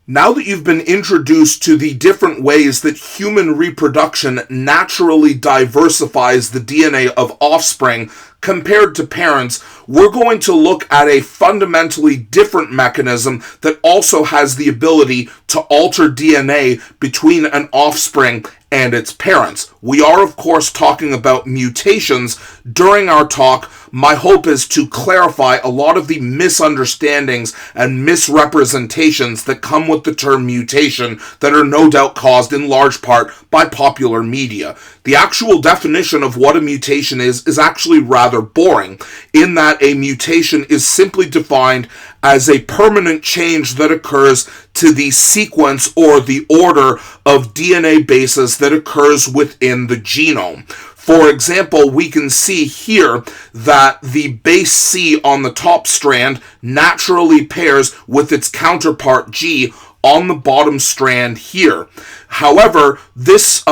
Now that you've been introduced to the different ways that human reproduction naturally diversifies the DNA of offspring compared to parents, we're going to look at a fundamentally different mechanism that also has the ability to alter DNA between an offspring and its parents. We are, of course, talking about mutations. During our talk, my hope is to clarify a lot of the misunderstandings and misrepresentations that come with the term mutation that are no doubt caused in large part by popular media. The actual definition of what a mutation is actually rather boring, in that a mutation is simply defined as a permanent change that occurs to the sequence or the order of DNA bases that occurs within the genome. For example, we can see here that the base C on the top strand naturally pairs with its counterpart G on the bottom strand here. However, this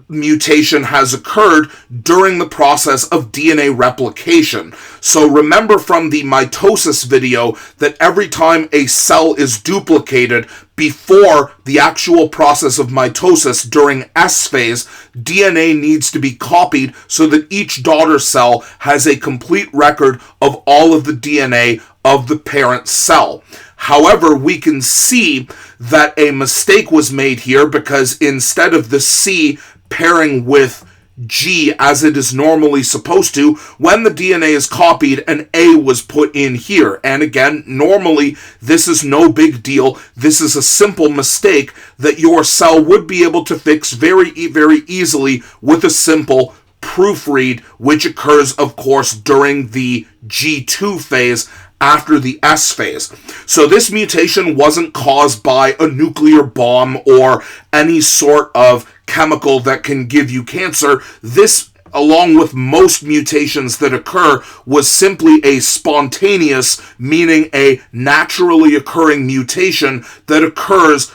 mutation has occurred during the process of DNA replication. So remember from the mitosis video that every time a cell is duplicated before the actual process of mitosis during S phase, DNA needs to be copied so that each daughter cell has a complete record of all of the DNA of the parent cell. However, we can see that a mistake was made here because instead of the C pairing with G as it is normally supposed to, when the DNA is copied, an A was put in here. And again, normally this is no big deal. This is a simple mistake that your cell would be able to fix very easily with a simple proofread, which occurs, of course, during the G2 phase after the S phase. So this mutation wasn't caused by a nuclear bomb or any sort of chemical that can give you cancer. This, along with most mutations that occur, was simply a spontaneous, meaning a naturally occurring mutation that occurs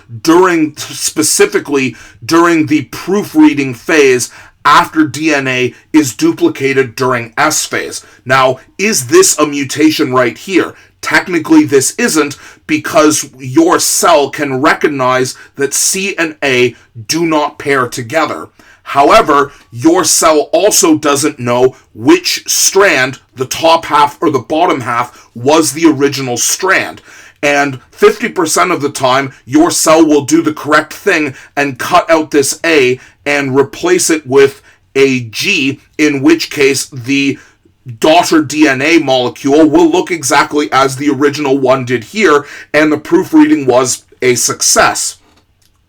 specifically during the proofreading phase after DNA is duplicated during S phase. Now, is this a mutation right here? Technically, this isn't, because your cell can recognize that C and A do not pair together. However, your cell also doesn't know which strand, the top half or the bottom half, was the original strand. And 50% of the time, your cell will do the correct thing and cut out this A and replace it with a G, in which case the daughter DNA molecule will look exactly as the original one did here, and the proofreading was a success.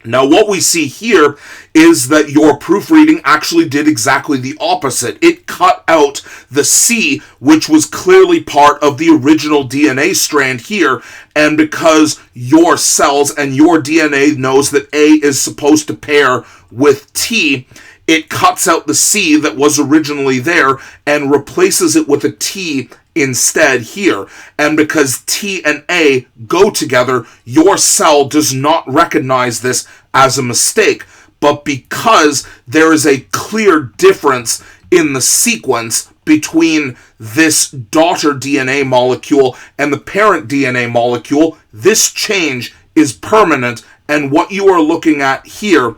Now, what we see here is that your proofreading actually did exactly the opposite. It cut out the C, which was clearly part of the original DNA strand here, and because your cells and your DNA knows that A is supposed to pair with T, it cuts out the C that was originally there and replaces it with a T instead here. And because T and A go together, your cell does not recognize this as a mistake. But because there is a clear difference in the sequence between this daughter DNA molecule and the parent DNA molecule, this change is permanent, and what you are looking at here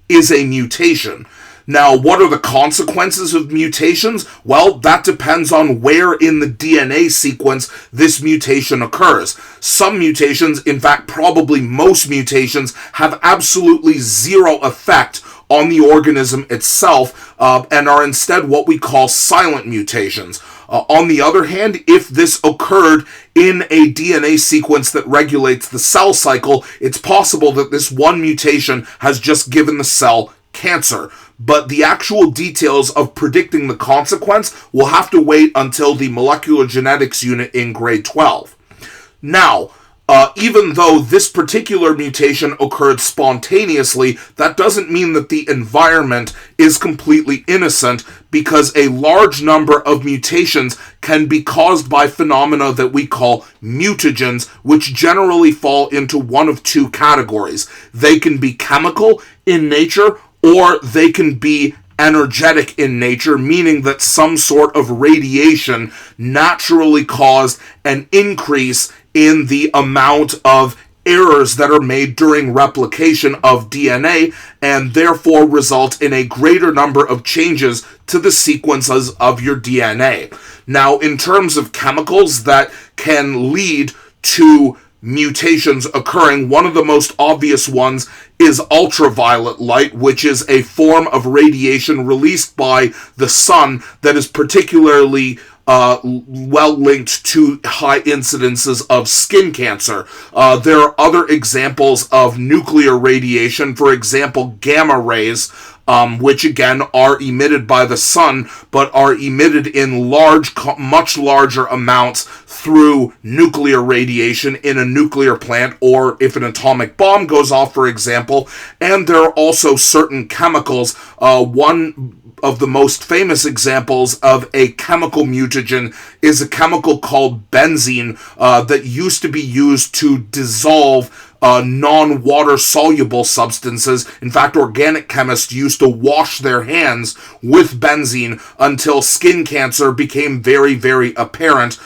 is a mutation. Now, what are the consequences of mutations? Well, that depends on where in the DNA sequence this mutation occurs. Some mutations, in fact, probably most mutations, have absolutely zero effect on the organism itself and are instead what we call silent mutations. On the other hand, if this occurred in a DNA sequence that regulates the cell cycle, it's possible that this one mutation has just given the cell cancer. But the actual details of predicting the consequence will have to wait until the molecular genetics unit in grade 12. Now, even though this particular mutation occurred spontaneously, that doesn't mean that the environment is completely innocent, because a large number of mutations can be caused by phenomena that we call mutagens, which generally fall into one of two categories. They can be chemical in nature, or they can be energetic in nature, meaning that some sort of radiation naturally caused an increase in the amount of errors that are made during replication of DNA and therefore result in a greater number of changes to the sequences of your DNA. Now, in terms of chemicals that can lead to mutations occurring, one of the most obvious ones is ultraviolet light, which is a form of radiation released by the sun that is particularly well linked to high incidences of skin cancer. There are other examples of nuclear radiation, for example, gamma rays, which again are emitted by the sun, but are emitted in much larger amounts through nuclear radiation in a nuclear plant, or if an atomic bomb goes off, for example. And there are also certain chemicals. One of the most famous examples of a chemical mutagen is a chemical called benzene that used to be used to dissolve non-water soluble substances. In fact, organic chemists used to wash their hands with benzene until skin cancer became very, very apparent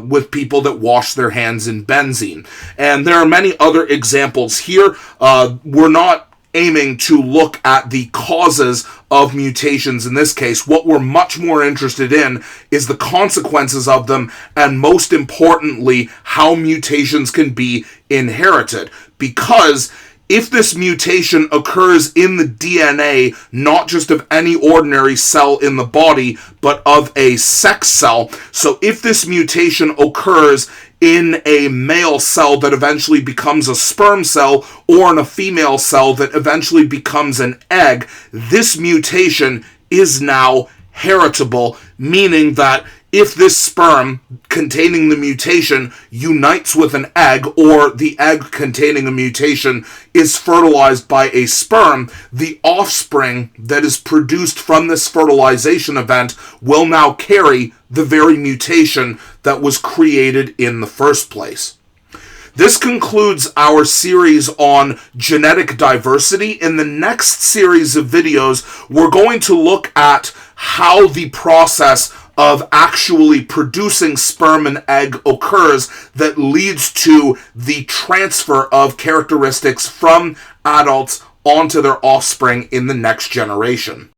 with people that wash their hands in benzene. And there are many other examples here. We're not aiming to look at the causes of mutations in this case. What we're much more interested in is the consequences of them, and most importantly, how mutations can be inherited. Because if this mutation occurs in the DNA, not just of any ordinary cell in the body, but of a sex cell, so if this mutation occurs in a male cell that eventually becomes a sperm cell, or in a female cell that eventually becomes an egg, this mutation is now heritable, meaning that if this sperm containing the mutation unites with an egg, or the egg containing a mutation is fertilized by a sperm, the offspring that is produced from this fertilization event will now carry the very mutation that was created in the first place. This concludes our series on genetic diversity. In the next series of videos, we're going to look at how the process of actually producing sperm and egg occurs that leads to the transfer of characteristics from adults onto their offspring in the next generation.